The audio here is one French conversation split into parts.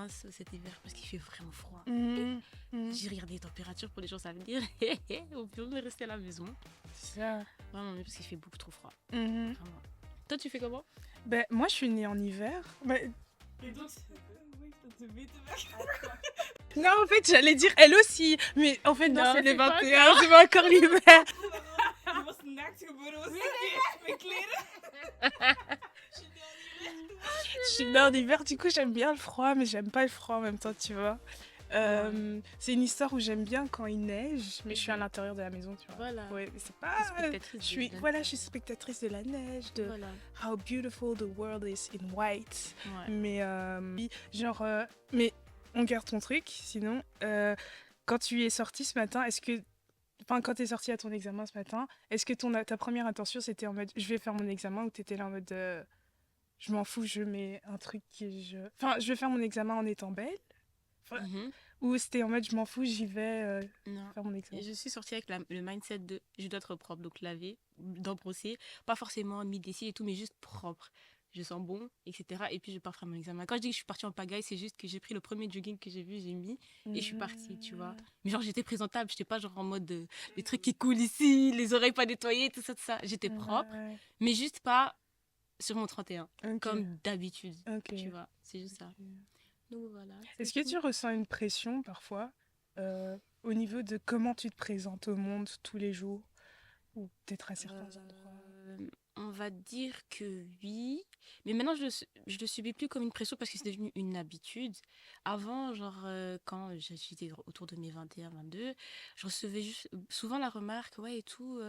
mince cet hiver parce qu'il fait vraiment froid. Mhm. Mhm. J'ai regardé les températures pour les jours à venir. On peut mieux rester à la maison. Ça. Vraiment mieux parce qu'il fait beaucoup trop froid. Mhm. Vraiment. Toi, tu fais comment? Ben, moi, je suis née en hiver. Et donc, Non, en fait, j'allais dire elle aussi. Mais en fait, non, Non, c'est le c'est pas 21, c'est pas encore l'hiver. Je was naakt geboren, was met kleren. Je suis née en hiver, du coup, j'aime bien le froid, mais j'aime pas le froid en même temps, tu vois. C'est une histoire où j'aime bien quand il neige, mais je suis à l'intérieur de la maison, tu vois. Voilà. Ouais, mais c'est pas. Spectatrice Je suis, de la voilà, terre. je suis spectatrice de la neige, de Voilà. how beautiful the world is in white. Ouais. Mais genre, mais on garde ton truc. Sinon, quand tu es sortie ce matin, enfin, quand tu es sortie à ton examen ce matin, est-ce que ta première intention c'était en mode je vais faire mon examen ou t'étais là en mode je m'en fous, je mets un truc enfin, je vais faire mon examen en étant belle. Enfin, Mhm. ou c'était en mode je m'en fous, j'y vais Non. faire mon examen. Et je suis sortie avec le mindset de je dois être propre, donc laver, dents brossées, pas forcément mis des cils et tout, mais juste propre. Je sens bon, etc. Et puis je pars faire mon examen. Quand je dis que je suis partie en pagaille, c'est juste que j'ai pris le premier jogging que j'ai vu, j'ai mis et je suis partie, tu vois. Mais genre j'étais présentable, j'étais pas genre en mode les trucs qui coulent ici, les oreilles pas nettoyées, tout ça, tout ça. J'étais propre, Ouais. mais juste pas sur mon 31, Ok. comme d'habitude, Ok. tu vois. C'est juste ça. Donc voilà. Est-ce que tu ressens une pression parfois au niveau de comment tu te présentes au monde tous les jours ou peut-être à certains endroits? On va dire que oui, mais maintenant je le subis plus comme une pression parce que c'est devenu une habitude. Avant, genre quand j'étais autour de mes 21, 22, je recevais juste, souvent la remarque, ouais et tout,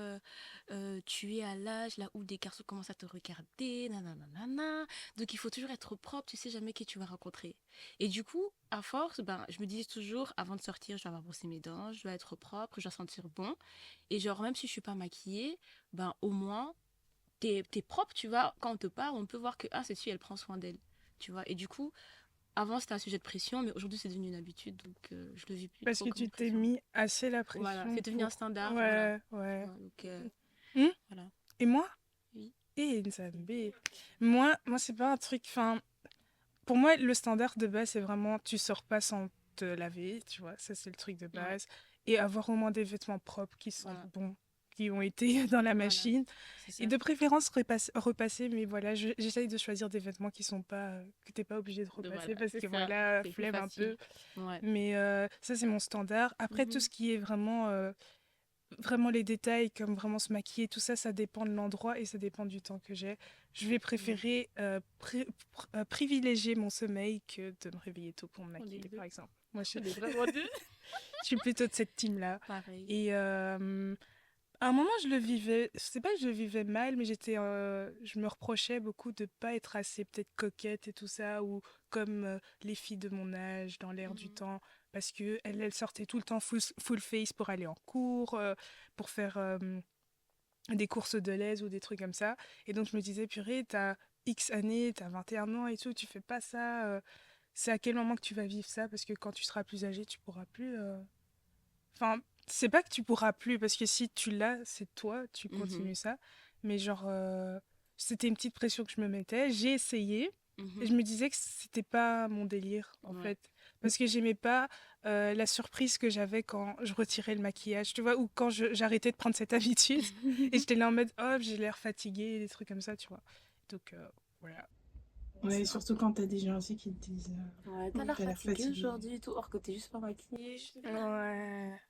tu es à l'âge là où des garçons commencent à te regarder, nanana, donc il faut toujours être propre, tu sais jamais qui tu vas rencontrer. Et du coup, à force, ben, je me disais toujours, avant de sortir, je dois avoir brossé mes dents, je dois être propre, je dois sentir bon. Et genre, même si je suis pas maquillée, ben au moins t'es propre, tu vois. Quand on te parle, on peut voir que ah, cette fille, elle prend soin d'elle, tu vois. Et du coup, avant, c'était un sujet de pression, mais aujourd'hui, c'est devenu une habitude, donc je le vis plus Parce trop que comme tu une t'es pression. mis assez la Voilà, pression c'est devenu un pour... standard, voilà. Ouais, ouais. Ouais, donc, Hmm. voilà. Et moi? Oui. Et Nzambe. Moi, c'est pas un truc... Enfin, pour moi, le standard de base, c'est vraiment tu sors pas sans te laver, tu vois. Ça, c'est le truc de Ouais, base. Et avoir au moins des vêtements propres qui sentent voilà. bon, qui ont été dans la Voilà. machine. C'est Et ça. de préférence repasser, mais voilà, j'essaye de choisir des vêtements qui sont pas... que t'es pas obligé de repasser Voilà, parce c'est que ça. voilà, C'est plus flemme un peu. facile. Ouais. Mais ça, c'est mon standard. Après, tout Mhm. ce qui est vraiment les détails, comme vraiment se maquiller, tout ça, ça dépend de l'endroit et ça dépend du temps que j'ai. Je vais Ouais. préférer privilégier mon sommeil que de me réveiller tôt pour me On est maquiller, deux. par exemple. Moi, On est vraiment deux. je suis plutôt de cette team-là. Pareil. Et à un moment, je le vivais, je sais pas que je le vivais mal, mais je me reprochais beaucoup de pas être assez peut-être coquette et tout ça, ou comme les filles de mon âge dans l'air du Mhm. temps, parce que elles sortaient tout le temps full face pour aller en cours, pour faire des courses de l'aise ou des trucs comme ça. Et donc je me disais, purée, t'as X années, t'as 21 ans et tout, tu fais pas ça. C'est à quel moment que tu vas vivre ça? Parce que quand tu seras plus âgé, tu pourras plus. Enfin, c'est pas que tu pourras plus, parce que si tu l'as, c'est toi, tu Mhm. continues ça. Mais genre, c'était une petite pression que je me mettais. J'ai essayé. Et Mhm. je me disais que c'était pas mon délire, en Ouais. fait. Parce que j'aimais pas la surprise que j'avais quand je retirais le maquillage, tu vois, ou quand j'arrêtais de prendre cette habitude. Et j'étais là en mode, oh, j'ai l'air fatiguée, des trucs comme ça, tu vois. Donc, voilà. Ouais, surtout quand t'as des gens aussi qui te disent Ouais, t'as l'air t'as l'air fatiguée fatigué. aujourd'hui et tout, or que t'es juste pas maquillée. Ouais.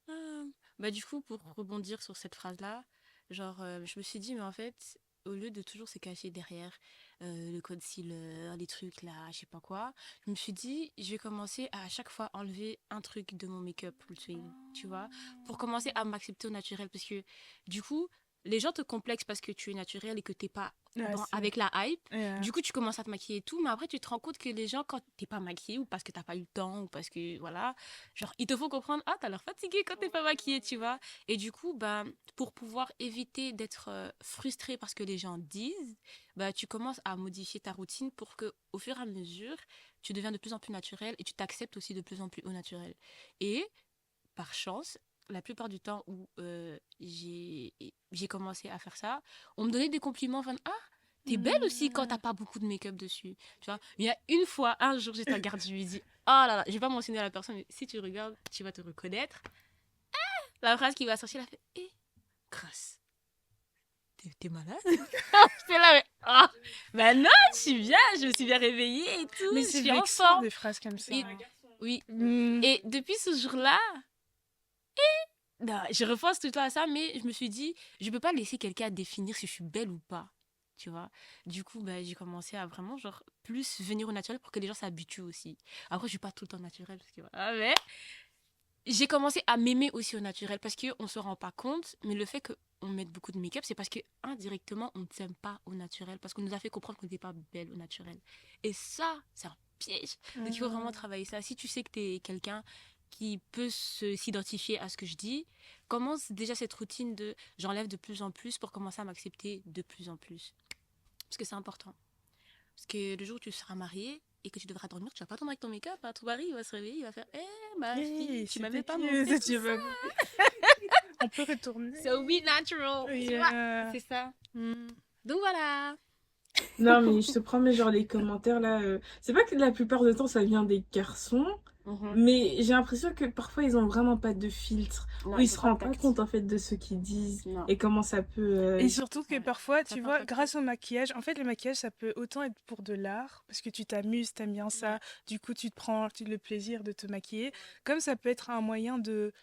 Ah. Bah du coup, pour rebondir sur cette phrase-là, genre, je me suis dit, mais en fait, au lieu de toujours se cacher derrière le concealer, les trucs là, je sais pas quoi, je me suis dit, je vais commencer à chaque fois enlever un truc de mon make-up routine, tu vois, pour commencer à m'accepter au naturel, parce que du coup, les gens te complexent parce que tu es naturel et que t'es pas Ouais, avec la hype. Ouais. Du coup, tu commences à te maquiller et tout, mais après, tu te rends compte que les gens, quand t'es pas maquillée ou parce que t'as pas eu le temps ou parce que, voilà, genre, il te faut comprendre, ah, t'as l'air fatigué quand t'es pas maquillée, tu vois. Et du coup, bah, pour pouvoir éviter d'être frustré parce que les gens disent, bah, tu commences à modifier ta routine pour que, au fur et à mesure, tu deviens de plus en plus naturel et tu t'acceptes aussi de plus en plus au naturel. Et, par chance, la plupart du temps où j'ai commencé à faire ça, on me donnait des compliments, enfin, ah, T'es belle aussi quand t'as pas beaucoup de make-up dessus. Tu vois, il y a une fois, un jour, j'étais à garde, je lui ai dit, oh là là, je vais pas mentionner la personne, mais si tu regardes, tu vas te reconnaître. La phrase qui va sortir, elle a fait, grâce, t'es malade? J'étais là, mais, ah, bah non, je suis bien, je me suis bien réveillée et tout, Mais je c'est suis en vexant forme. des phrases comme ça. Et- oui, Mm. et depuis ce jour-là, non, je repense tout le temps à ça, mais je me suis dit, je peux pas laisser quelqu'un définir si je suis belle ou pas. Tu vois, du coup, bah, j'ai commencé à vraiment, genre, plus venir au naturel pour que les gens s'habituent aussi. Après, je suis pas tout le temps naturelle, parce que voilà, mais j'ai commencé à m'aimer aussi au naturel parce qu'on se rend pas compte, mais le fait qu'on mette beaucoup de make-up, c'est parce que indirectement, on ne s'aime pas au naturel, parce qu'on nous a fait comprendre qu'on n'était pas belle au naturel. Et ça, c'est un piège. Donc, il faut vraiment travailler ça. Si tu sais que tu es quelqu'un qui peut s'identifier à ce que je dis, commence déjà cette routine de j'enlève de plus en plus pour commencer à m'accepter de plus en plus. Parce que c'est important. Parce que le jour où tu seras marié et que tu devras dormir, tu vas pas dormir avec ton make-up. Hein. Ton mari, il va se réveiller, il va faire ma fille, tu m'avais pas montré tout ça. On peut retourner. So be natural. Tu vois, Yeah. c'est ça. Mm. Donc voilà. Non, mais je te promets, genre, les commentaires là. C'est pas que la plupart du temps ça vient des garçons, mais j'ai l'impression que parfois ils ont vraiment pas de filtre. Non, Ou ils se rendent pas compte en fait de ce qu'ils disent Non. et comment ça peut. Et surtout que Ouais. parfois, Ça tu peut vois, impacter. grâce au maquillage, en fait, le maquillage, ça peut autant être pour de l'art, parce que tu t'amuses, t'aimes bien ça, Ouais. du coup, tu te prends le plaisir de te maquiller, comme ça peut être un moyen de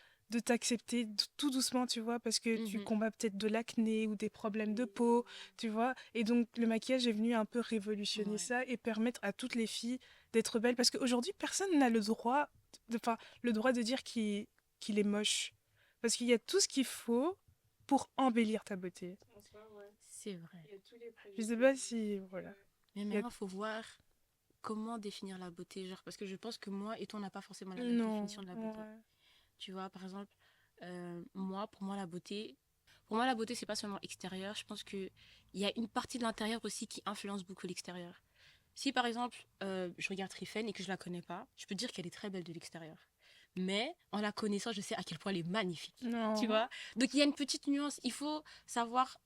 t'accepter tout doucement, tu vois, parce que tu Mhm. combats peut-être de l'acné ou des problèmes de peau, tu vois. Et donc, le maquillage est venu un peu révolutionner Ouais. ça et permettre à toutes les filles d'être belles, parce qu'aujourd'hui, personne n'a le droit, enfin, le droit de dire qu'il est moche, parce qu'il y a tout ce qu'il faut pour embellir ta beauté. C'est vrai. Je sais pas si, voilà. Mais Y a- maintenant, il faut voir comment définir la beauté. Genre, parce que je pense que moi et toi, on n'a pas forcément la même Non, définition de la beauté. ouais. Tu vois, par exemple, pour moi, la beauté, c'est pas seulement extérieur. Je pense qu'il y a une partie de l'intérieur aussi qui influence beaucoup l'extérieur. Si par exemple, je regarde Trifen et que je la connais pas, je peux dire qu'elle est très belle de l'extérieur. Mais en la connaissant, je sais à quel point elle est magnifique. Non. Tu vois. Donc il y a une petite nuance. Il faut savoir,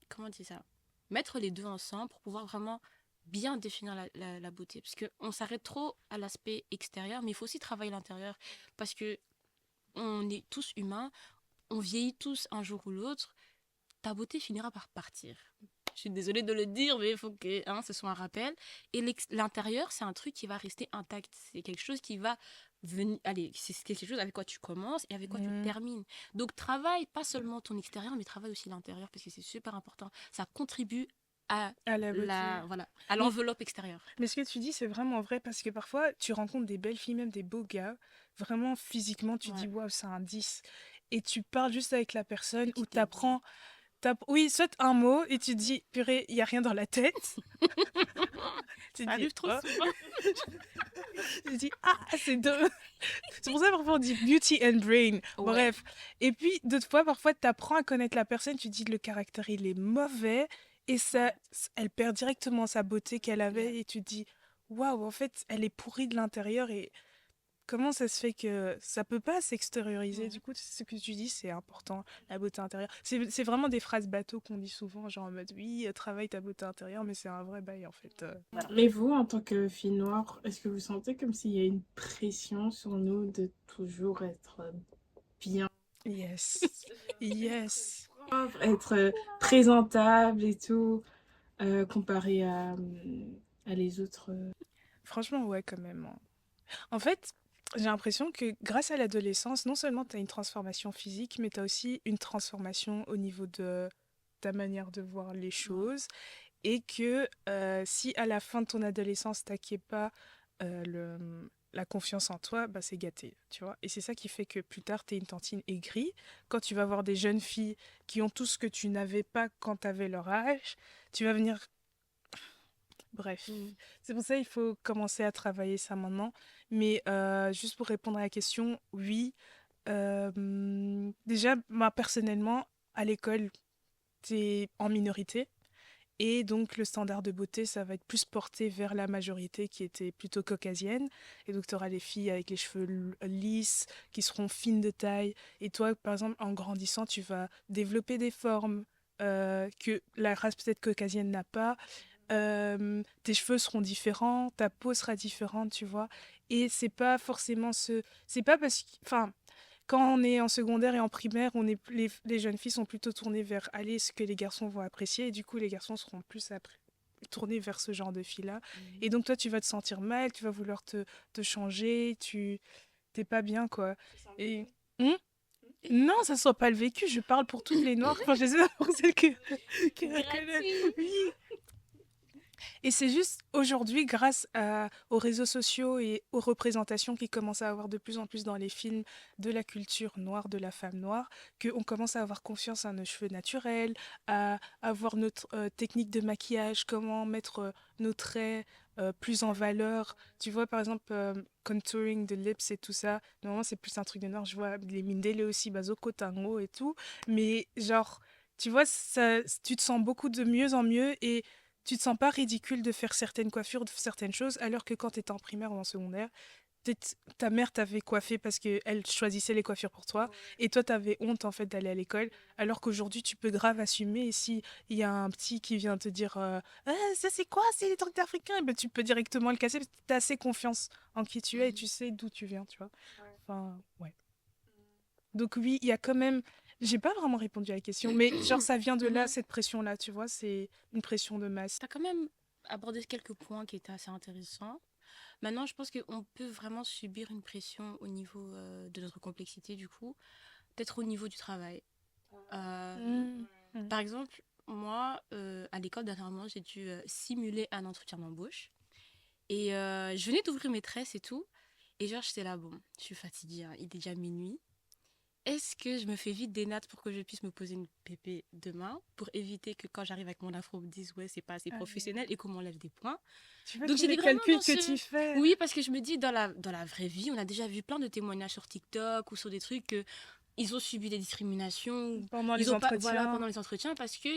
comment dire ça, mettre les deux ensemble pour pouvoir vraiment bien définir la beauté. Parce qu'on s'arrête trop à l'aspect extérieur, mais il faut aussi travailler l'intérieur. Parce que on est tous humains, on vieillit tous un jour ou l'autre, ta beauté finira par partir. Je suis désolée de le dire, mais il faut que ce soit un rappel. Et l'intérieur, c'est un truc qui va rester intact. C'est quelque chose qui va venir. Allez, c'est quelque chose avec quoi tu commences et avec quoi tu termines. Donc, travaille pas seulement ton extérieur, mais travaille aussi l'intérieur parce que c'est super important. Ça contribue à À la beauté. voilà, à l'enveloppe extérieure. Mais ce que tu dis, c'est vraiment vrai parce que parfois, tu rencontres des belles filles, même des beaux gars. Vraiment, physiquement, tu Ouais. dis, waouh, c'est un 10. Et tu parles juste avec la personne Tu ou t'es t'apprends. Oui, soit un mot et tu dis, purée, il n'y a rien dans la tête. Tu Ça dis, arrive trop oh. souvent. Tu dis, ah, c'est deux. C'est pour ça que parfois on dit beauty and brain. Ouais. Bref. Et puis, d'autres fois, parfois, tu apprends à connaître la personne, tu dis, le caractère, il est mauvais. Et ça, elle perd directement sa beauté qu'elle avait. Et tu te dis, waouh, en fait, elle est pourrie de l'intérieur. Et comment ça se fait que ça peut pas s'extérioriser? Ouais. Du coup, ce que tu dis, c'est important, la beauté intérieure. C'est vraiment des phrases bateaux qu'on dit souvent, genre en mode, oui, travaille ta beauté intérieure, mais c'est un vrai bail, en fait. Mais vous, en tant que fille noire, est-ce que vous sentez comme s'il y a une pression sur nous de toujours être bien, Yes. Yes. propre, être présentable et tout, comparé à les autres Franchement, ouais, quand même, hein. En fait, j'ai l'impression que grâce à l'adolescence, non seulement tu as une transformation physique, mais tu as aussi une transformation au niveau de ta manière de voir les choses. Et que si à la fin de ton adolescence, tu pas la confiance en toi, bah, c'est gâté, tu vois. Et c'est ça qui fait que plus tard, tu es une tantine aigrie. Quand tu vas voir des jeunes filles qui ont tout ce que tu n'avais pas quand tu avais leur âge, tu vas venir. Bref, c'est pour ça qu'il faut commencer à travailler ça maintenant. Mais juste pour répondre à la question, oui. Déjà, moi personnellement, à l'école, t'es en minorité. Et donc, le standard de beauté, ça va être plus porté vers la majorité qui était plutôt caucasienne. Et donc, tu auras les filles avec les cheveux lisses, qui seront fines de taille. Et toi, par exemple, en grandissant, tu vas développer des formes, que la race peut-être caucasienne n'a pas. Tes cheveux seront différents, ta peau sera différente, tu vois. Et c'est pas forcément ce... C'est pas parce que... Enfin, quand on est en secondaire et en primaire, les jeunes filles sont plutôt tournées vers aller ce que les garçons vont apprécier. Et du coup, les garçons seront plus tournés vers ce genre de filles-là. Et donc, toi, tu vas te sentir mal, tu vas vouloir te changer, tu t'es pas bien, quoi. Et... Hmm. Non, ça ne soit pas le vécu, je parle pour toutes les noires. Enfin, je sais pas pour celles qui reconnaissent. Oui. Et c'est juste aujourd'hui, aux réseaux sociaux et aux représentations qui commencent à avoir de plus en plus dans les films de la culture noire, de la femme noire, qu'on commence à avoir confiance à nos cheveux naturels, à avoir notre technique de maquillage, comment mettre nos traits plus en valeur. Tu vois, par exemple, contouring de lips et tout ça. Normalement, c'est plus un truc de noir. Je vois les Mindele aussi, Bazoko, Tango et tout. Mais genre, tu vois, ça, tu te sens beaucoup de mieux en mieux et tu te sens pas ridicule de faire certaines coiffures, de certaines choses, alors que quand tu étais en primaire ou en secondaire, ta mère t'avait coiffé parce qu'elle choisissait les coiffures pour toi, et toi t'avais honte en fait d'aller à l'école, alors qu'aujourd'hui tu peux grave assumer, et si il y a un petit qui vient te dire ah, ça c'est quoi, c'est les trucs africains, ben, tu peux directement le casser parce que tu as assez confiance en qui tu es et tu sais d'où tu viens, tu vois. Enfin, ouais. Donc oui, il y a quand même... J'ai pas vraiment répondu à la question, mais genre ça vient de là, cette pression-là, tu vois, c'est une pression de masse. Tu as quand même abordé quelques points qui étaient assez intéressants. Maintenant, je pense qu'on peut vraiment subir une pression au niveau de notre complexité, du coup, peut-être au niveau du travail. Par exemple, moi, à l'école, dernièrement, j'ai dû simuler un entretien d'embauche. Et je venais d'ouvrir mes tresses et tout. Et genre, j'étais là, bon, je suis fatiguée, hein, il est déjà minuit. Est-ce que je me fais vite des nattes pour que je puisse me poser une pépé demain, pour éviter que quand j'arrive avec mon afro, on me dise ouais, c'est pas assez professionnel et qu'on m'enlève des points. Tu vois Donc tous j'étais les vraiment calculs dans que ce... tu fais. Oui, parce que je me dis, dans la vraie vie, on a déjà vu plein de témoignages sur TikTok ou sur des trucs que ils ont subi des discriminations, Pendant ils les ont pas, voilà, entretiens. pendant les entretiens, parce que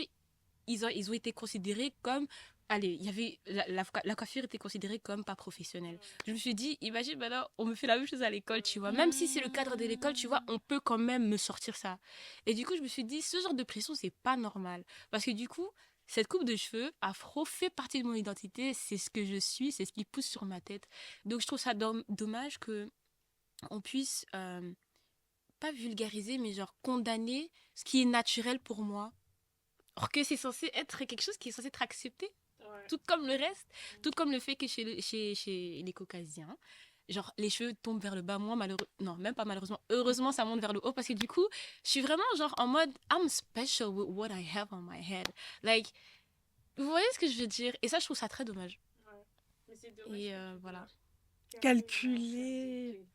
ils ont été considérés comme... Allez, il y avait la coiffure était considérée comme pas professionnelle. Je me suis dit, imagine maintenant, on me fait la même chose à l'école, tu vois. Même si c'est le cadre de l'école, tu vois, on peut quand même me sortir ça. Et du coup, je me suis dit, ce genre de pression, c'est pas normal. Parce que du coup, cette coupe de cheveux afro fait partie de mon identité, c'est ce que je suis, c'est ce qui pousse sur ma tête. Donc je trouve ça dommage que on puisse pas vulgariser, mais genre condamner ce qui est naturel pour moi. Or que c'est censé être quelque chose qui est censé être accepté, tout comme le reste, tout comme le fait que chez les Caucasiens, genre les cheveux tombent vers le bas, moi malheureux, non même pas malheureusement, heureusement ça monte vers le haut parce que du coup, je suis vraiment genre en mode I'm special with what I have on my head, like vous voyez ce que je veux dire et ça je trouve ça très dommage. Et voilà. Calculer.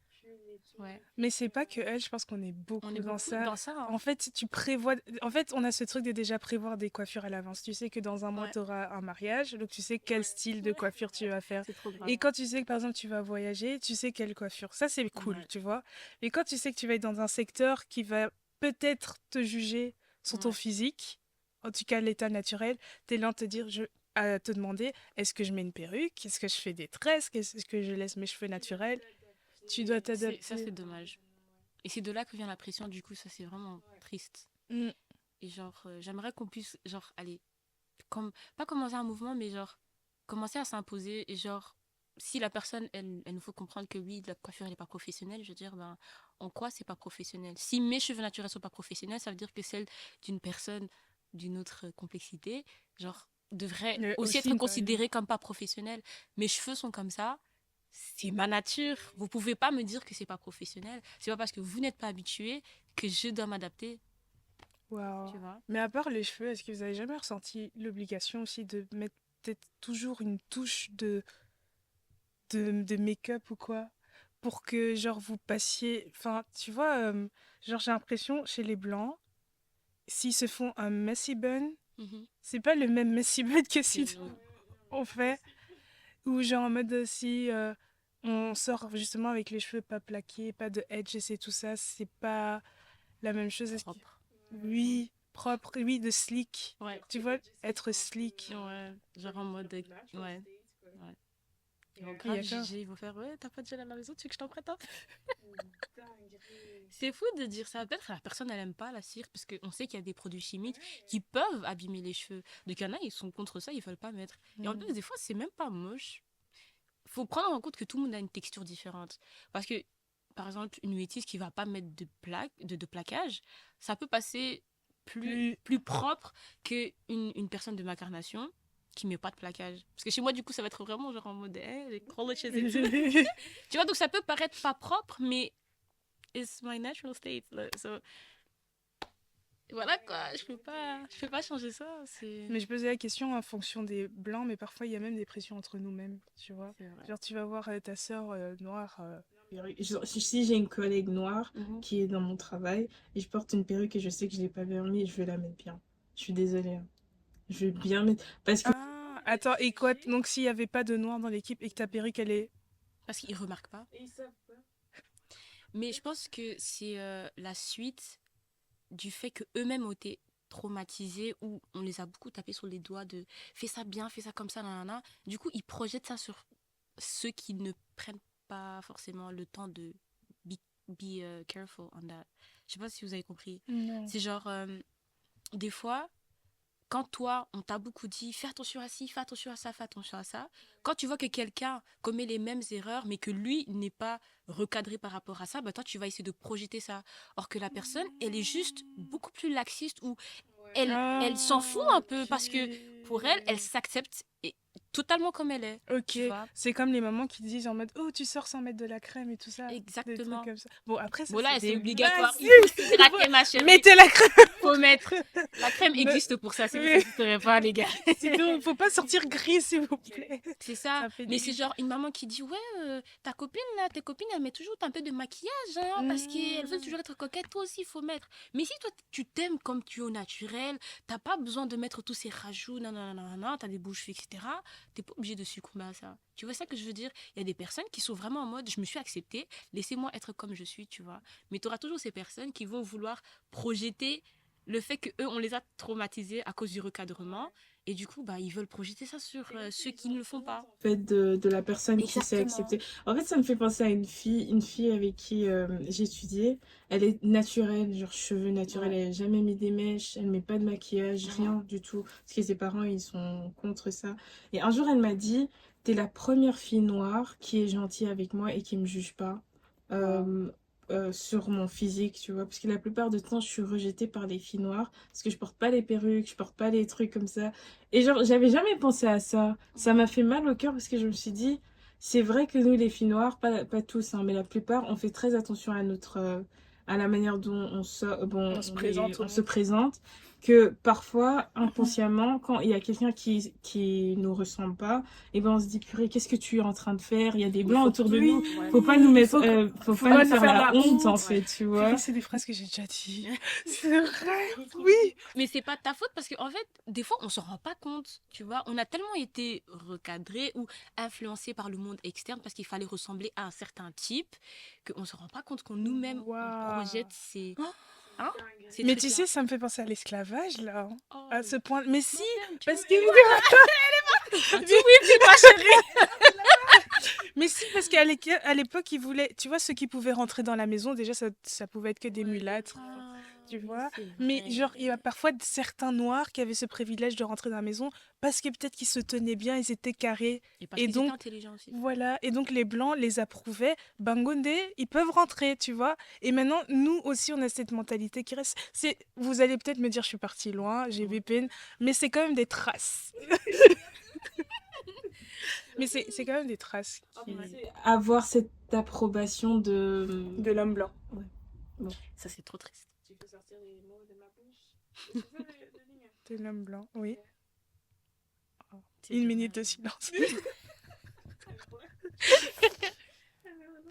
Ouais. Mais c'est pas que elle, je pense qu'on est beaucoup On est dans beaucoup ça. dans ça. Hein. En fait, tu prévois. En fait, on a ce truc de déjà prévoir des coiffures à l'avance. Tu sais que dans un mois, Ouais. tu auras un mariage, donc tu sais quel style de coiffure tu vas faire. C'est trop grave. Et quand tu sais que par exemple tu vas voyager, tu sais quelle coiffure. Ça, c'est cool, Ouais. tu vois. Mais quand tu sais que tu vas être dans un secteur qui va peut-être te juger sur ton Ouais. physique, en tout cas l'état naturel, t'es là à te dire, à te demander, est-ce que je mets une perruque? Est-ce que je fais des tresses? Est-ce que je laisse mes cheveux naturels? Tu dois Ça t'adapter. c'est dommage. Et c'est de là que vient la pression, du coup, ça c'est vraiment triste. Mm. Et genre, j'aimerais qu'on puisse, genre, aller, comme, pas commencer un mouvement, mais genre, commencer à s'imposer. Et genre, si la personne, elle nous faut comprendre que oui, la coiffure, elle n'est pas professionnelle, je veux dire, ben, en quoi c'est pas professionnel? Si mes cheveux naturels sont pas professionnels, ça veut dire que celle d'une personne d'une autre complexité, genre, devrait aussi être Aussi, par exemple. considérée comme pas professionnelle. Mes cheveux sont comme ça. C'est ma nature. Vous pouvez pas me dire que c'est pas professionnel. C'est pas parce que vous n'êtes pas habitué que je dois m'adapter. Waouh. Tu vois? Mais à part les cheveux, est-ce que vous avez jamais ressenti l'obligation aussi de mettre peut-être toujours une touche de make-up ou quoi? Pour que, genre, vous passiez... Enfin, tu vois, genre, j'ai l'impression, chez les Blancs, s'ils se font un messy bun, Mhm. c'est pas le même messy bun que si C'est- on fait. Ou genre, en mode, si on sort justement avec les cheveux pas plaqués, pas de edges et tout ça, c'est pas la même chose. Propre. Oui, propre, oui, de slick. Ouais. Tu vois, être slick. Ouais. Genre en mode. Ouais. Ouais. Ils vont Il y grave a qu'un. juger, ils vont faire ouais, t'as pas de gel à la maison, tu veux que je t'en prête un? C'est fou de dire ça. Peut-être que la personne elle aime pas la cire parce qu'on sait qu'il y a des produits chimiques qui peuvent abîmer les cheveux. Donc il y en a, ils sont contre ça, ils veulent pas mettre. Et en plus, des fois, c'est même pas moche. Faut prendre en compte que tout le monde a une texture différente. Parce que, par exemple, une métisse qui va pas mettre de plaquage, ça peut passer Plus- plus propre qu'une une personne de ma carnation qui met pas de plaquage. Parce que chez moi, du coup, ça va être vraiment genre en mode, les colleges et tout. Tu vois, donc ça peut paraître pas propre, mais it's my natural state. Là. So, voilà quoi, je peux pas changer ça. C'est Mais je posais la question en fonction des blancs, mais parfois il y a même des pressions entre nous-mêmes, tu vois. c'est vrai. Genre, tu vas voir ta sœur noire. Genre, si j'ai une collègue noire Mhm. qui est dans mon travail et je porte une perruque et je sais que je l'ai pas bien mis, je vais la mettre bien. Je suis désolée, hein. Je vais bien mettre. Parce que Ah, attends, et quoi? Donc, s'il n'y avait pas de noir dans l'équipe et que ta perruque, elle est. Parce qu'ils remarquent pas. Mais je pense que c'est la suite du fait que eux-mêmes ont été traumatisés ou on les a beaucoup tapés sur les doigts de fais ça bien, fais ça comme ça, nanana. Du coup, ils projettent ça sur ceux qui ne prennent pas forcément le temps de be careful on that. Je sais pas si vous avez compris. Non. C'est genre, des fois, quand toi, on t'a beaucoup dit fais attention à ci, fais attention à ça, fais attention à ça, quand tu vois que quelqu'un commet les mêmes erreurs, mais que lui n'est pas recadré par rapport à ça, bah toi, tu vas essayer de projeter ça. Or que la personne, elle est juste beaucoup plus laxiste ou elle s'en fout un peu parce que pour elle, elle s'accepte totalement comme elle est. Ok, Tu vois. c'est comme les mamans qui disent en mode oh tu sors sans mettre de la crème et tout ça, des trucs Exactement. comme ça. Bon après ça Bon là, c'est c'est des obligatoire. bases. Il faut se craquer, ma chérie. Mettez la crème, Faut mettre. La crème Ne- existe pour ça. C'est que ça n'existerait pas, les gars. sinon faut pas sortir gris s'il vous plaît. C'est ça. Ça fait Mais c'est dégueu. genre une maman qui dit ouais, ta copine là, tes copines, elles mettent toujours un peu de maquillage, hein, parce qu'elles veulent toujours être coquettes. Toi aussi, il faut mettre. Mais si toi, tu t'aimes comme tu es au naturel, t'as pas besoin de mettre tous ces rajouts, nanana, t'as des beaux cheveux, etc. T'es pas obligé de succomber à ça. Tu vois ça que je veux dire? Il y a des personnes qui sont vraiment en mode je me suis acceptée, laissez-moi être comme je suis, tu vois. Mais tu auras toujours ces personnes qui vont vouloir projeter le fait que eux on les a traumatisés à cause du recadrement et du coup bah ils veulent projeter ça sur ceux qui ne le font pas. fait de la personne qui s'est Exactement. acceptée. En fait, ça me fait penser à une fille avec qui j'ai étudié. Elle est naturelle, genre cheveux naturels. Ouais. Elle n'a jamais mis des mèches, elle met pas de maquillage, Mhm. rien du tout. Parce que ses parents, ils sont contre ça. Et un jour, elle m'a dit, t'es la première fille noire qui est gentille avec moi et qui me juge pas. euh, sur mon physique, tu vois, parce que la plupart du temps, je suis rejetée par les filles noires, parce que je porte pas les perruques, je porte pas les trucs comme ça. Et genre, j'avais jamais pensé à ça. Ça m'a fait mal au cœur parce que je me suis dit, c'est vrai que nous, les filles noires, pas tous, hein, mais la plupart, on fait très attention à à la manière dont On se présente au on se monde. présente, que parfois, inconsciemment, quand il y a quelqu'un qui nous ressemble pas, et ben on se dit, purée, qu'est-ce que tu es en train de faire? Il y a des blancs autour de nous. Ouais. Faut pas nous mettre, Faut que- faut faut pas pas nous faire la honte, en fait, tu vois. Purée, c'est des phrases que j'ai déjà dit. C'est vrai, oui. Mais c'est pas de ta faute parce qu'en fait, des fois, on s'en rend pas compte, tu vois. On a tellement été recadré ou influencé par le monde externe parce qu'il fallait ressembler à un certain type qu'on se rend pas compte qu'on nous-mêmes on Waouh. projette ces, hein, ces Mais tu trucs-là. sais, ça me fait penser à l'esclavage là. Oh, À ce point. Mais si, mon parce Dieu, que. tu oui, ma chérie. Mais si, parce à l'époque, ils voulaient. Tu vois, ceux qui pouvaient rentrer dans la maison, déjà, ça pouvait être que des mulâtres. Tu vois. Mais genre, il y a parfois certains noirs qui avaient ce privilège de rentrer dans la maison parce que peut-être qu'ils se tenaient bien, ils étaient carrés. Et parce Et qu'ils donc, étaient intelligents aussi. voilà. Et donc, les blancs les approuvaient. Bangondé, ils peuvent rentrer, tu vois. Et maintenant, nous aussi, on a cette mentalité qui reste. Vous allez peut-être me dire, je suis partie loin, j'ai VPN, mais c'est quand même des traces. Mais c'est quand même des traces qui... Avoir cette approbation de l'homme blanc. Ça, c'est trop triste. Tu peux sortir les mots de ma bouche. De l'homme blanc, oui. C'est Une dommage. minute de silence.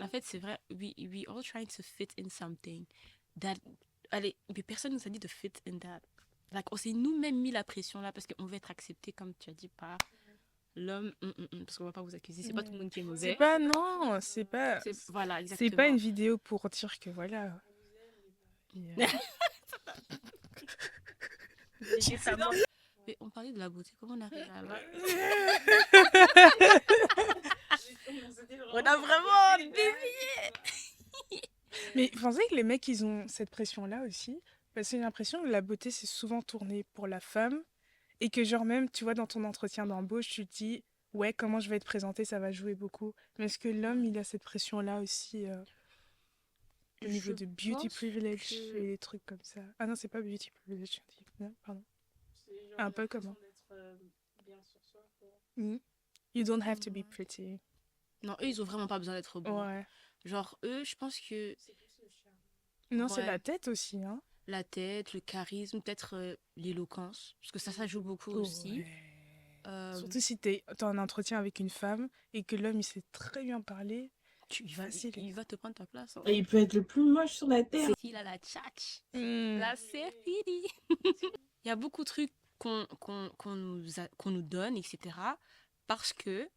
En fait, c'est vrai, we all trying to fit in something that... Allez, mais personne nous a dit de fit in that. Like, on s'est nous-mêmes mis la pression là parce qu'on veut être accepté, comme tu as dit, par l'homme. Parce qu'on va pas vous accuser, c'est pas tout le monde qui est C'est mauvais. pas, non, c'est pas... Voilà, C'est exactement. pas une vidéo pour dire que voilà... Mais on parlait de la beauté, comment on arrive à là? que les mecs, ils ont cette pression-là aussi. Parce que j'ai l'impression que la beauté, c'est souvent tourné pour la femme. Et que genre même, tu vois, dans ton entretien d'embauche, tu te dis, ouais, comment je vais être présentée, ça va jouer beaucoup. Mais est-ce que l'homme, il a cette pression-là aussi au niveau Je de beauty pense privilege et que des trucs comme ça? Ah non, c'est pas beauty privilege. Non, pardon. Un peu comment? Mhm. You don't have to be ouais. pretty. Non, eux, ils ont vraiment pas besoin d'être beaux. Ouais. Genre, eux, je pense que Non, c'est ouais, la tête aussi, hein. la tête, le charisme, peut-être l'éloquence, parce que ça joue beaucoup aussi. Ouais. Euh, Surtout si t'es en entretien avec une femme et que l'homme, il sait très bien parler. il va, Facile. il va te prendre ta place. Hein. Et il peut être le plus moche sur la terre. C'est il a la tchatch. Hmm. Là, c'est fini. Il y a beaucoup de trucs qu'on nous donne, etc. Parce que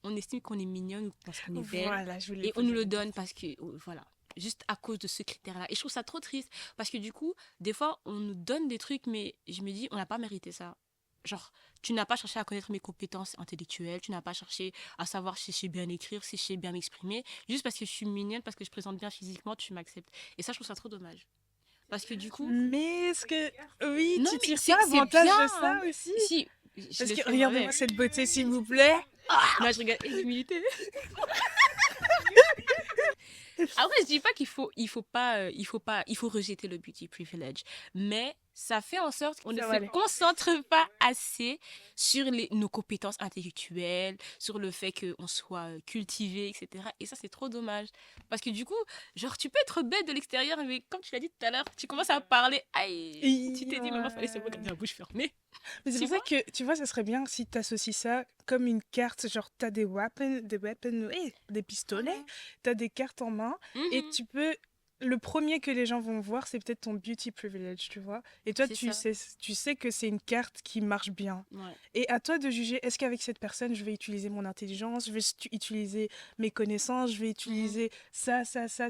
on estime qu'on est mignonne ou parce qu'on est belle. Voilà, je voulais Et on nous poser le la donne parce que, voilà, juste à cause de ce critère-là. Et je trouve ça trop triste parce que du coup, des fois, on nous donne des trucs, mais je me dis, on n'a pas mérité ça. Genre, tu n'as pas cherché à connaître mes compétences intellectuelles, tu n'as pas cherché à savoir si je sais bien écrire, si je sais bien m'exprimer. Juste parce que je suis mignonne, parce que je présente bien physiquement, tu m'acceptes. Et ça, je trouve ça trop dommage. Parce que du coup, Mais est-ce que... Oui, non, tu mais tires c'est pas avantage bien. de ça aussi? Si, je Parce le que fais regardez-moi moi-même. cette beauté, s'il vous plaît. Non, je regarde humilité. Après, je dis pas il faut rejeter le beauty privilege, mais ça fait en sorte qu'on ne Ça va se aller. concentre pas assez sur nos compétences intellectuelles, sur le fait qu'on soit cultivé, etc. Et ça, c'est trop dommage. Parce que du coup, genre, tu peux être bête de l'extérieur, mais comme tu l'as dit tout à l'heure, tu commences à parler, aïe, tu t'es dit, maman, fallait se garder la bouche fermée. Mais c'est Tu pour ça vois? que, tu vois, ça serait bien si t'associes ça comme une carte, genre t'as des weapons, des pistolets, t'as des cartes en main, et Mhm. tu peux... Le premier que les gens vont voir, c'est peut-être ton beauty privilege, tu vois. Et toi, C'est ça. tu sais que c'est une carte qui marche bien. Ouais. Et à toi de juger, est-ce qu'avec cette personne, je vais utiliser mon intelligence, je vais utiliser mes connaissances, je vais utiliser ça,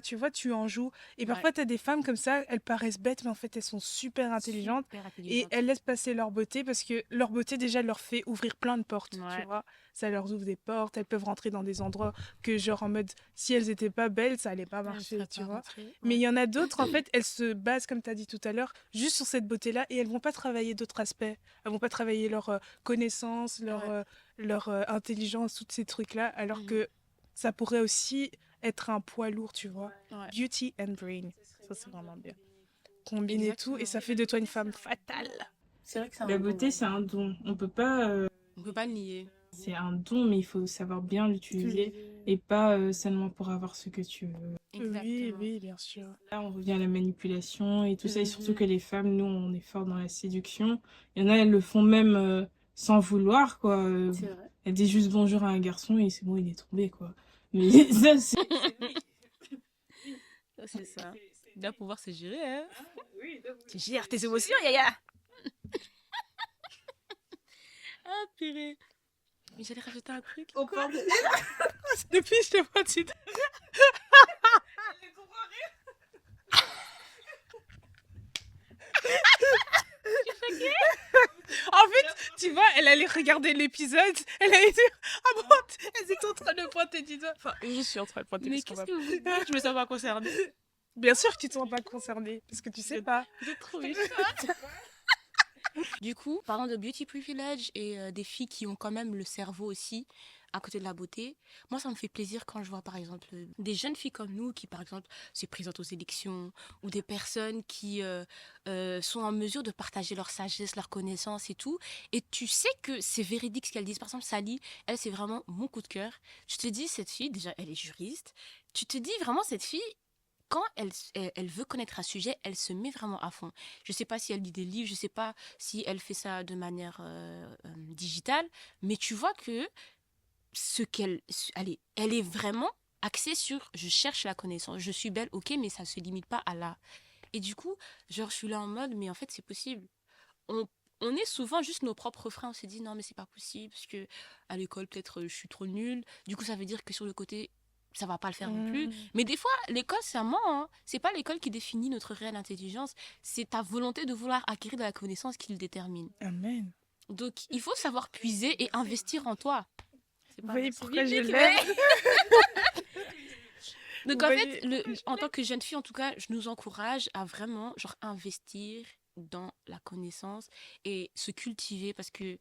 tu vois, tu en joues. Et Ouais. parfois, tu as des femmes comme ça, elles paraissent bêtes, mais en fait, elles sont super intelligentes. Super Et intelligente. elles laissent passer leur beauté parce que leur beauté, déjà, leur fait ouvrir plein de portes, tu Ouais. vois. Ça leur ouvre des portes, elles peuvent rentrer dans des endroits que, genre, en mode, si elles étaient pas belles, ça allait pas Elle marcher, serait tu pas vois. rentrée. Mais il Ouais. y en a d'autres, en fait, elles se basent, comme tu as dit tout à l'heure, juste sur cette beauté-là et elles vont pas travailler d'autres aspects. Elles vont pas travailler leur connaissance, Ouais. leur intelligence, tous ces trucs-là, alors Mhm. que ça pourrait aussi être un poids lourd, tu vois. Ouais. Beauty and brain, ça c'est vraiment bien. Combiner tout et Exactement. ça fait de toi une femme fatale. C'est vrai que c'est La un don, beauté, ouais. c'est un don. On peut pas. On peut pas le nier. C'est un don, mais il faut savoir bien l'utiliser et pas seulement pour avoir ce que tu veux. Oui, Exactement. oui, bien sûr. Là, on revient à la manipulation et tout ça. Et surtout Mhm. que les femmes, nous, on est fort dans la séduction. Il y en a, elles le font même sans vouloir, quoi. C'est vrai. Elle dit juste bonjour à un garçon et c'est bon, il est tombé, quoi. Mais ça, c'est... C'est ça. Il doit pouvoir se gérer, hein. Tu gères tes émotions, Yaya. Ah, purée. Mais j'allais rajouter un truc. Oh, pardon. Depuis, je te vois, tu... En fait, tu vois, elle allait regarder l'épisode, elle allait dire ah bon, elles étaient en train de pointer du doigt. Enfin, je suis en train de pointer Mais parce qu'on qu'est-ce va... que vous dites? Je me sens pas concernée. Bien sûr que tu ne te sens pas concernée, parce que tu sais pas. Vous êtes trop méchante. Du coup, parlant de beauty privilege et des filles qui ont quand même le cerveau aussi à côté de la beauté, moi ça me fait plaisir quand je vois par exemple des jeunes filles comme nous qui par exemple se présentent aux élections ou des personnes qui sont en mesure de partager leur sagesse, leur connaissance et tout. Et tu sais que c'est véridique ce qu'elles disent. Par exemple, Sally, elle c'est vraiment mon coup de cœur. Je te dis, cette fille, déjà elle est juriste. Tu te dis vraiment cette fille, quand elle veut connaître un sujet, elle se met vraiment à fond. Je ne sais pas si elle lit des livres, je ne sais pas si elle fait ça de manière digitale, mais tu vois que allez, elle est vraiment axée sur je cherche la connaissance, je suis belle, ok, mais ça ne se limite pas à là. Et du coup, genre, je suis là en mode, mais en fait, c'est possible. On, on est souvent juste nos propres freins. On se dit non, mais c'est pas possible, parce que à l'école, peut-être, je suis trop nulle. Du coup, ça veut dire que sur le côté, ça va pas le faire non plus. Mais des fois, l'école, c'est un ment, hein. C'est pas l'école qui définit notre réelle intelligence. C'est ta volonté de vouloir acquérir de la connaissance qui le détermine. Amen. Donc, il faut savoir puiser et investir en toi. C'est Vous pas- voyez c'est pourquoi je biblique, l'aime? mais- Donc Vous en voyez? fait, en tant que jeune fille, en tout cas, je nous encourage à vraiment genre investir dans la connaissance et se cultiver parce que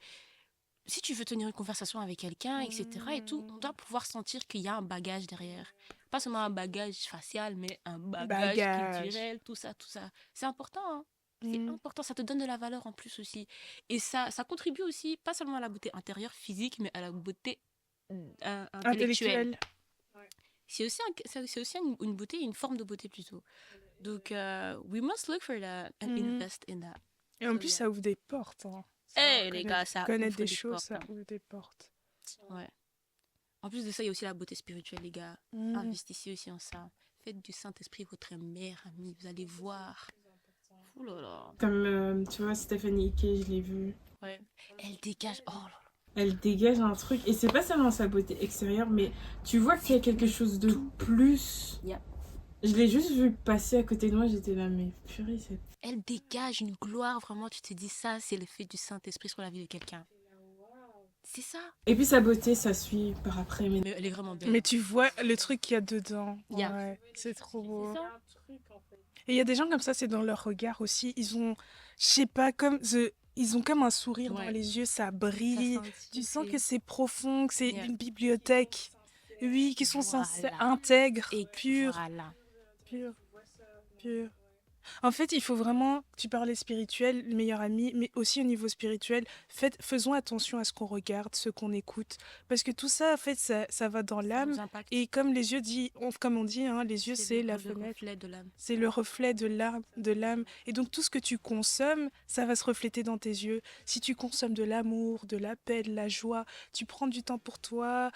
si tu veux tenir une conversation avec quelqu'un, etc. et tout, on doit pouvoir sentir qu'il y a un bagage derrière. Pas seulement un bagage facial, mais un bagage Bagage. culturel, tout ça, tout ça. C'est important, hein. C'est Mm. important, ça te donne de la valeur en plus aussi. Et ça contribue aussi, pas seulement à la beauté intérieure, physique, mais à la beauté intellectuelle. Intellectuel. C'est aussi une beauté, une forme de beauté plutôt. Donc, we must look for that and Mm. invest in that. Et en So, plus, yeah. ça ouvre des portes. Hein. Ça, Hey, les gars, ça connaître ouvre des des choses, portes, ça hein. ouvre des portes. Ouais. En plus de ça, il y a aussi la beauté spirituelle, les gars. Mm. Investissez aussi en ça. Faites du Saint-Esprit votre meilleur ami. Vous allez voir. Ouh là là. Comme, tu vois, Stephanie Ike, je l'ai vue. Ouais. Elle dégage. Oh là là. Elle dégage un truc. Et c'est pas seulement sa beauté extérieure, mais tu vois qu'il y a quelque chose de plus. Yep. Je l'ai juste vu passer à côté de moi, j'étais là, mais purée, c'est... Elle dégage une gloire, vraiment. Tu te dis ça, c'est l'effet du Saint-Esprit sur la vie de quelqu'un. C'est ça. Et puis sa beauté, ça suit par après. Mais Mais elle est vraiment belle. Mais tu vois le truc qu'il y a dedans. Yeah. Ouais, c'est trop beau. C'est ça. Et il y a des gens comme ça, c'est dans leur regard aussi. Ils ont, je sais pas, ils ont comme un sourire dans Ouais. les yeux, ça Ça brille. sent Tu aussi, sens c'est- que c'est profond, que c'est Yeah. une bibliothèque. Oui, qui sont Voilà. intègres, Et purs, voilà. purs, purs. En fait, il faut vraiment, tu parlais spirituel, le meilleur ami, mais aussi au niveau spirituel, faisons attention à ce qu'on regarde, ce qu'on écoute, parce que tout ça, en fait, ça va dans Ça l'âme. nous impacte. Et comme les yeux comme on dit, hein, les yeux c'est la le fenêtre, reflet de l'âme. c'est le reflet de l'âme. Et donc tout ce que tu consommes, ça va se refléter dans tes yeux. Si tu consommes de l'amour, de la paix, de la joie, tu prends du temps pour toi,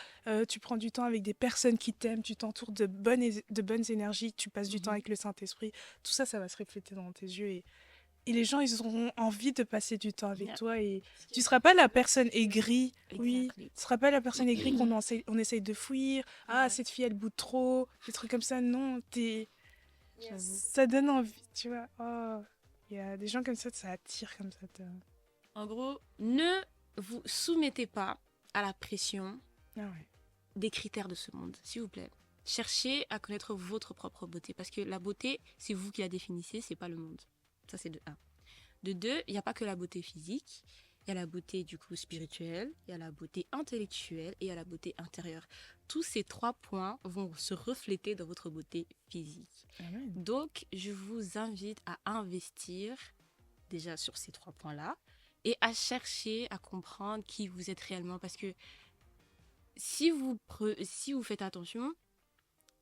tu prends du temps avec des personnes qui t'aiment, tu t'entoures de bonnes énergies, tu passes du temps Mhm. avec le Saint-Esprit, tout ça, ça va se refléter dans tes yeux. Et les gens, ils auront envie de passer du temps avec Yeah. toi. Et tu seras pas la personne aigrie. Oui, Exactly. tu seras pas la personne aigrie on essaye de fuir. Ah, Ouais. cette fille, elle boude trop. Des trucs comme ça. Non, J'avoue. ça donne envie, tu vois. Oh, il y a des gens comme ça attire comme ça. En gros, ne vous soumettez pas à la pression Ah ouais. des critères de ce monde, s'il vous plaît. Cherchez à connaître votre propre beauté parce que la beauté, c'est vous qui la définissez, c'est pas le monde. Ça, c'est de 1. De 2, il n'y a pas que la beauté physique. Il y a la beauté du coup spirituelle, il y a la beauté intellectuelle et il y a la beauté intérieure. Tous ces 3 points vont se refléter dans votre beauté physique. Amen. Donc, je vous invite à investir déjà sur ces 3 points-là et à chercher à comprendre qui vous êtes réellement parce que si vous faites attention,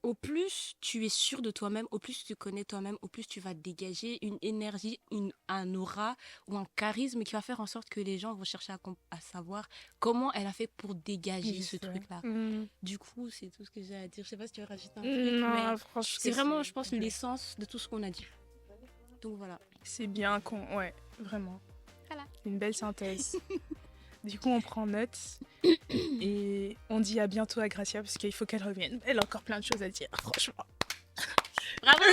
au plus tu es sûr de toi-même, au plus tu te connais toi-même, au plus tu vas dégager une énergie, un aura ou un charisme qui va faire en sorte que les gens vont chercher à savoir comment elle a fait pour dégager ce truc-là. Du coup, c'est tout ce que j'ai à dire. Je sais pas si tu veux rajouter un truc, mais Non, franchement, c'est vraiment, je pense, l'essence de tout ce qu'on a dit. Donc voilà. c'est bien qu'on... Ouais, vraiment. Voilà. Une belle synthèse. Du coup, on prend note et on dit à bientôt à Gracia parce qu'il faut qu'elle revienne. Elle a encore plein de choses à dire, franchement. Bravo!